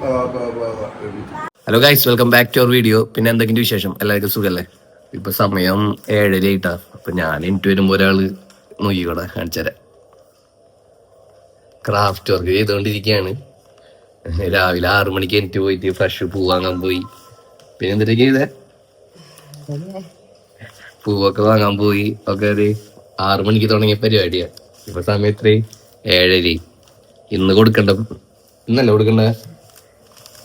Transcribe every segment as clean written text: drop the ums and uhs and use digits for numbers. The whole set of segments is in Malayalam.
Hello guys, welcome back to our video. പിന്നെ എന്തെങ്കിലും വിശേഷം? എല്ലാവർക്കും സുഖല്ലേ? ഇപ്പൊ സമയം 7:30 അപ്പൊ ഞാൻ എനിക്ക് വരുമ്പോ ഒരാള് നോക്കിക്കോടെ കാണിച്ചുതരാം. ക്രാഫ്റ്റ് വർക്ക് ചെയ്തോണ്ടിരിക്കയാണ്. രാവിലെ 6 മണിക്ക് എനിക്ക് പോയിട്ട് ഫ്രഷ് പൂ വാങ്ങാൻ പോയി. പിന്നെ എന്തൊക്കെ ചെയ്തേ? പൂവൊക്കെ വാങ്ങാൻ പോയി. ഒക്കെ ഒരു 6 മണിക്ക് തുടങ്ങിയ പരിപാടിയാ. ഇപ്പൊ സമയം എത്ര? 7:30. ഇന്ന് കൊടുക്കണ്ട,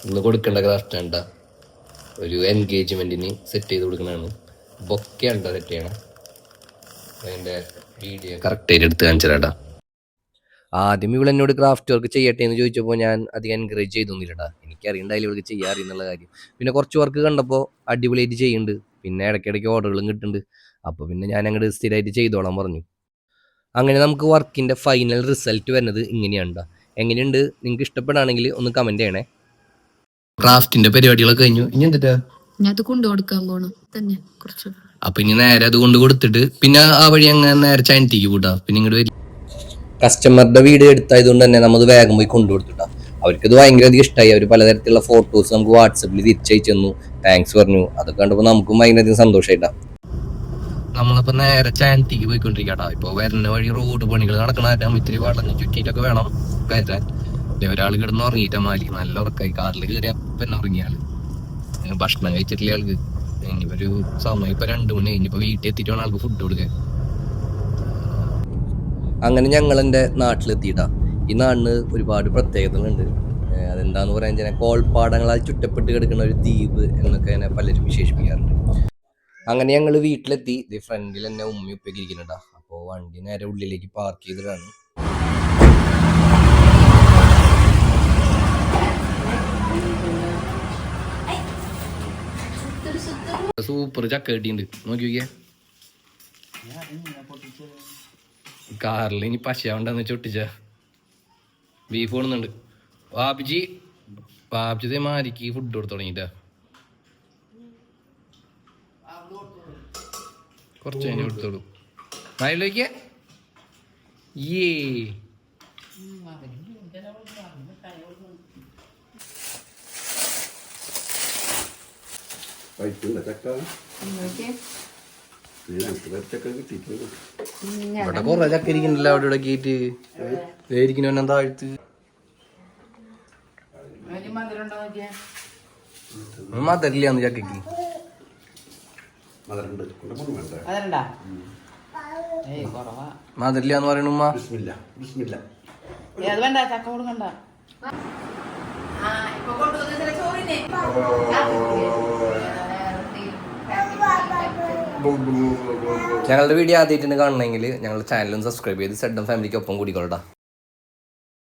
ഇന്ന് കൊടുക്കേണ്ട ക്രാഫ്റ്റ് ആണ്. ഒരു എൻഗേജ്മെന്റിന് സെറ്റ് ചെയ്ത് കൊടുക്കണതാണ്. ബൊക്കെ ഉണ്ടോ സെറ്റ് ചെയ്യണം. അതിന്റെ വീഡിയോ കറക്റ്റായിട്ട് എടുത്ത് കാണിച്ചാ. ആദ്യം ഇവൾ എന്നോട് ക്രാഫ്റ്റ് വർക്ക് ചെയ്യട്ടെ എന്ന് ചോദിച്ചപ്പോൾ ഞാൻ അധികം എൻകറേജ് ചെയ്തൊന്നുമില്ലടാ. എനിക്കറിയണ്ടായാലും ഇവൾക്ക് ചെയ്യാറിയെന്നുള്ള കാര്യം. പിന്നെ കുറച്ച് വർക്ക് കണ്ടപ്പോൾ അടിപൊളിയായിട്ട് ചെയ്യുന്നുണ്ട്. പിന്നെ ഇടയ്ക്കിടയ്ക്ക് ഓർഡറുകളും കിട്ടുന്നുണ്ട്. അപ്പോൾ പിന്നെ ഞാൻ അങ്ങോട്ട് സ്ഥിരമായിട്ട് ചെയ്തോളാൻ പറഞ്ഞു. അങ്ങനെ നമുക്ക് വർക്കിൻ്റെ ഫൈനൽ റിസൾട്ട് വരുന്നത് ഇങ്ങനെയാണ്. എങ്ങനെയുണ്ട്? നിങ്ങൾക്ക് ഇഷ്ടപ്പെടുകയാണെങ്കിൽ ഒന്ന് കമൻറ്റ് ചെയ്യണേ. ക്രാഫ്റ്റിന്റെ പരിപാടികളൊക്കെ കഴിഞ്ഞു. ഇനി എന്താ അത് കൊണ്ടു കൊടുക്കാൻ പോണം തന്നെ കുറച്ച്. അപ്പൊ ഇനി നേരെ അത് കൊണ്ട് കൊടുത്തിട്ട് പിന്നെ ആ വഴി അങ്ങനെ നേരെ ചാനത്തേക്ക് കൂട്ടാ. പിന്നെ ഇങ്ങോട്ട് വരും. കസ്റ്റമറുടെ വീഡിയോ എടുത്തായതുകൊണ്ട് തന്നെ നമ്മൾ വേഗം പോയി കൊണ്ടു കൊടുത്തിട്ടാ. അവർക്കത് ഭയങ്കര അധികം ഇഷ്ടമായി. അവർ പലതരത്തിലുള്ള ഫോട്ടോസ് നമുക്ക് വാട്സപ്പിൽ തിരിച്ചയച്ചു തന്നു, താങ്ക്സ് പറഞ്ഞു. അതൊക്കെ കണ്ടപ്പോൾ നമുക്കും ഭയങ്കര സന്തോഷമായിട്ടാ. നമ്മളിപ്പോ നേരെ ചാനത്തേക്ക് പോയിക്കൊണ്ടിരിക്കട്ടാ. ഇപ്പൊ വരുന്ന വഴി റോഡ് പണികൾ നടക്കണ ഇത്തിരി വളഞ്ഞ് ചുറ്റിട്ടൊക്കെ വേണം വരാൻ. ഒരാൾ കിടന്ന് ഉറങ്ങിയിട്ടാ. മാലി നല്ല ഉറക്കായി. കാറിൽ കയറി അപ്പം ഉറങ്ങിയാള്. ഭക്ഷണം കഴിച്ചിട്ടില്ല ആൾക്ക്. ഇനിയിപ്പൊരു സമയം ഇപ്പൊ 2 മണി. ഇനിയിപ്പോ വീട്ടിൽ എത്തിയിട്ട് വേണം ആൾക്ക് ഫുഡ് കൊടുക്കാൻ. അങ്ങനെ ഞങ്ങൾ എൻ്റെ നാട്ടിലെത്തിയിട്ടാ. ഈ നാടിന് ഒരുപാട് പ്രത്യേകതകളുണ്ട്. അതെന്താന്ന് പറയാൻ വെച്ചാൽ കോൾപ്പാടങ്ങളാൽ ചുറ്റപ്പെട്ട് കിടക്കുന്ന ഒരു ദ്വീപ് എന്നൊക്കെ എന്നെ പലരും വിശേഷിപ്പിക്കാറുണ്ട്. അങ്ങനെ ഞങ്ങൾ വീട്ടിലെത്തി. ഫ്രണ്ടിൽ എന്നെ ഉമ്മി ഉപ്പൊക്കെ ഇരിക്കുന്നുണ്ടാ. അപ്പോൾ വണ്ടി നേരെ ഉള്ളിലേക്ക് പാർക്ക് ചെയ്തിട്ടാണ്. സൂപ്പർ ചക്ക കിട്ടിണ്ട്. നോക്കിക്കേ. കാറിൽ ഇനി പശയാവണ്ടെന്ന് ചൊട്ടിച്ച ബീഫ് കൊണ്ടുന്നുണ്ട്. പാപ്പിച്ചതേ മാരിക്ക് ഫുഡ് കൊടുത്തു തുടങ്ങിട്ടാ. കുറച്ച് കഴിഞ്ഞ് കൊടുത്തോളൂ. നായിലേക്ക് ഇവിടെ കൊറേ ചക്ക ഇരിക്കണ്ടല്ലോ. അവിടെ ഇവിടെ കേട്ട് ഇരിക്കുന്ന താഴ്ത്ത് മധുരില്ലാന്ന് ചക്കക്ക്. മധുരില്ലാന്ന് പറയണ ഉമ്മ. ഞങ്ങളുടെ വീഡിയോ ആദ്യമായിട്ടാണ് കാണണമെങ്കിൽ ഞങ്ങളുടെ ചാനലും സബ്സ്ക്രൈബ് ചെയ്ത് സെഡം ഫാമിലിക്ക് ഒപ്പം കൂടിക്കൊള്ളടാ.